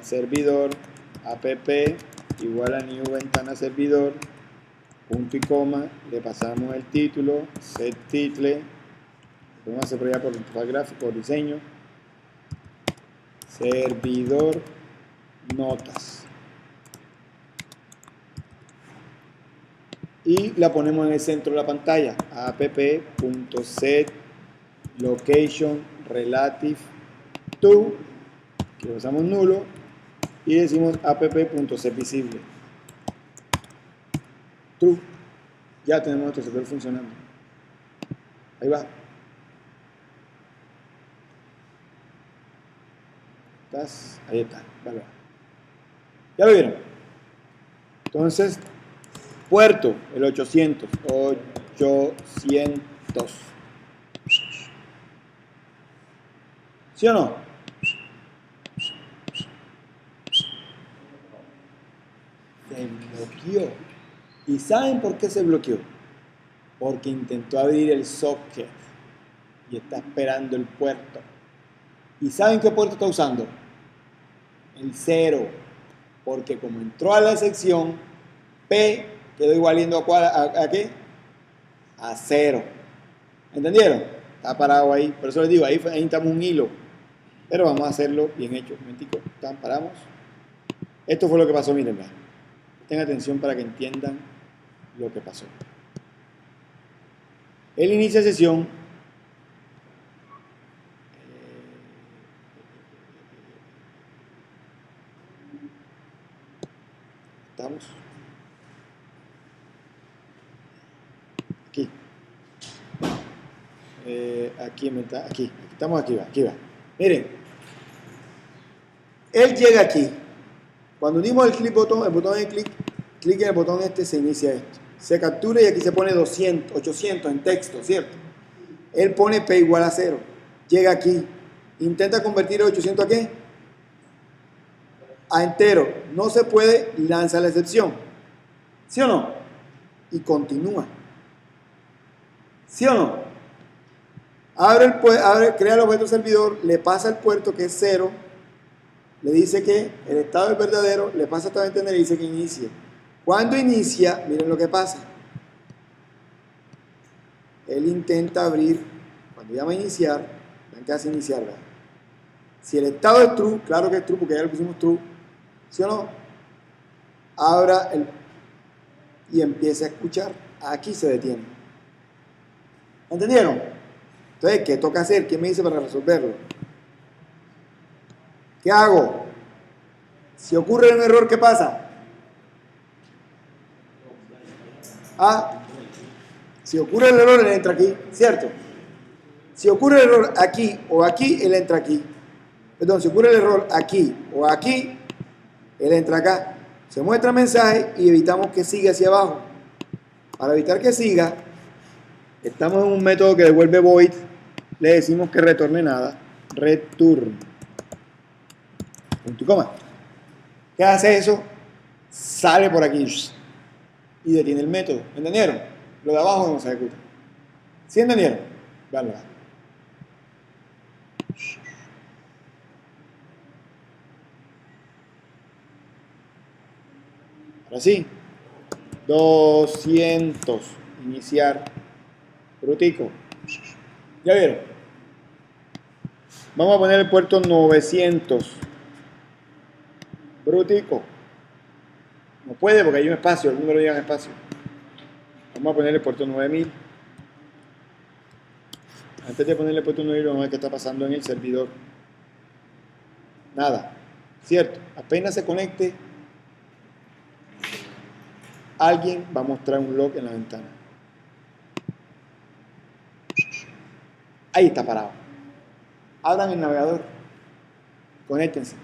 servidor, app igual a new ventana servidor, punto y coma, le pasamos el título, set title, vamos a hacer por allá por gráfico, por diseño, servidor, notas, y la ponemos en el centro de la pantalla, app.set location relative to, que usamos nulo, y decimos app.setVisible true. Ya tenemos nuestro servidor funcionando. Ahí va. Ahí está. Vale. ¿Ya lo vieron? Entonces, puerto, el 800. ¿Sí o no? Se bloqueó. ¿Y saben por qué se bloqueó? Porque intentó abrir el socket y está esperando el puerto. ¿Y saben qué puerto está usando? El 0. Porque como entró a la sección, P quedó igualando ¿a qué? A 0. ¿Entendieron? Está parado ahí. Por eso les digo, ahí necesitamos un hilo. Pero vamos a hacerlo bien hecho. Un momentico. Paramos. Esto fue lo que pasó, miren. Tengan atención para que entiendan lo que pasó. Él inicia sesión. Estamos. Aquí. Aquí. Estamos aquí, va. Miren. Él llega aquí. Cuando unimos el botón de clic en el botón este, se inicia esto. Se captura y aquí se pone 800 en texto, ¿cierto? Él pone P igual a 0. Llega aquí. Intenta convertir el 800 a ¿qué? A entero. No se puede, lanza la excepción. ¿Sí o no? Y continúa. ¿Sí o no? Crea el objeto servidor, le pasa el puerto que es 0, le dice que el estado es verdadero, le pasa esta ventana y le dice que inicie. Cuando inicia, miren lo que pasa. Él intenta abrir, cuando llama a iniciar, ven que hace iniciar, ¿verdad? Si el estado es true, claro que es true porque ya le pusimos true, ¿sí o no? Abra y empieza a escuchar. Aquí se detiene. ¿Entendieron? Entonces, ¿qué toca hacer? ¿Qué me dice para resolverlo? ¿Qué hago? Si ocurre un error, ¿qué pasa? Si ocurre el error, él entra aquí, ¿cierto? Si ocurre el error aquí o aquí, él entra aquí. Perdón, si ocurre el error aquí o aquí, él entra acá. Se muestra mensaje y evitamos que siga hacia abajo. Para evitar que siga, Estamos en un método que devuelve void. Le decimos que retorne nada. Return. Punto y coma. ¿Qué hace eso? Sale por aquí y detiene el método. ¿Entendieron? Lo de abajo no se ejecuta. ¿Sí entendieron? Vale. Ahora sí. 200. Iniciar. Brutico. ¿Ya vieron? Vamos a poner el puerto 900. Brutico. No puede porque hay un espacio, el número llega en espacio. Vamos a poner el puerto 9000. Antes de ponerle el puerto 9000, vamos a ver qué está pasando en el servidor. Nada. ¿Cierto? Apenas se conecte, alguien va a mostrar un log en la ventana. Ahí está parado. Abran el navegador. Conéctense.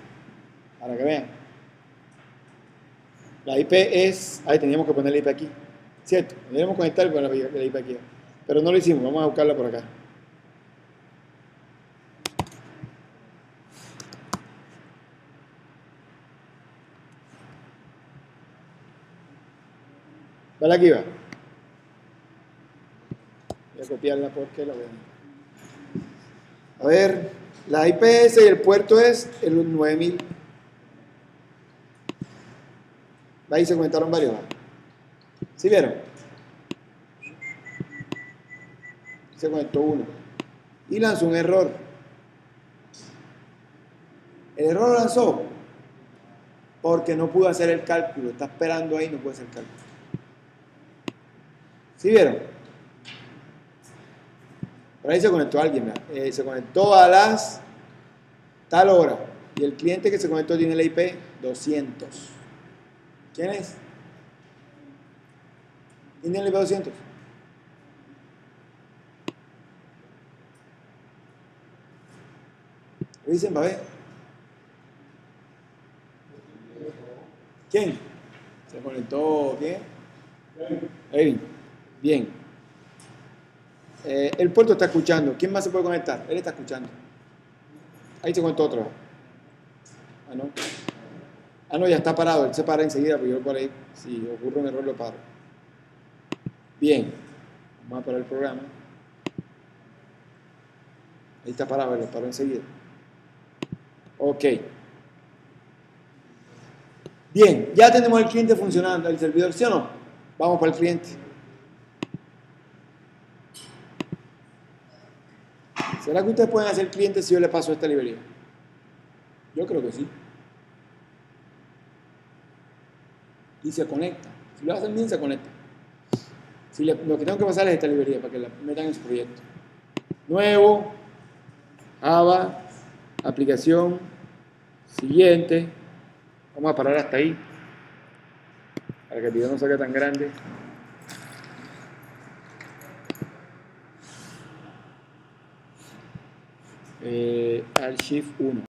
Para que vean. La IP es... Ahí teníamos que poner la IP aquí. ¿Cierto? Debemos conectar con la IP aquí. Pero no lo hicimos. Vamos a buscarla por acá. ¿Vale? Aquí va. Voy a copiarla porque la voy a ver, la IPS y el puerto es el 9000. Ahí se conectaron varios. ¿Sí vieron? Se conectó uno. Y lanzó un error. El error lo lanzó porque no pudo hacer el cálculo. Está esperando ahí y no puede hacer el cálculo. ¿Sí vieron? Por ahí se conectó alguien. Se conectó a las tal hora. Y el cliente que se conectó tiene la IP 200. ¿Quién es? ¿Quién tiene la IP 200? Revisen, para ver. ¿Quién? Se conectó, ¿quién? Evin. Bien. El puerto está escuchando. ¿Quién más se puede conectar? Él está escuchando. Ahí se conectó otro. Ah, no. Ah, no, ya está parado. Él se para enseguida, porque yo por ahí, si ocurre un error, lo paro. Bien. Vamos a parar el programa. Ahí está parado, lo paro enseguida. Ok. Bien, ya tenemos el cliente funcionando, el servidor, ¿sí o no? Vamos para el cliente. ¿Será que ustedes pueden hacer cliente si yo le paso esta librería? Yo creo que sí. Y se conecta. Si lo hacen bien, se conecta. Lo que tengo que pasar es esta librería para que la metan en su proyecto. Nuevo, Java, aplicación, siguiente. Vamos a parar hasta ahí, para que el video no salga tan grande. Al Shift 1.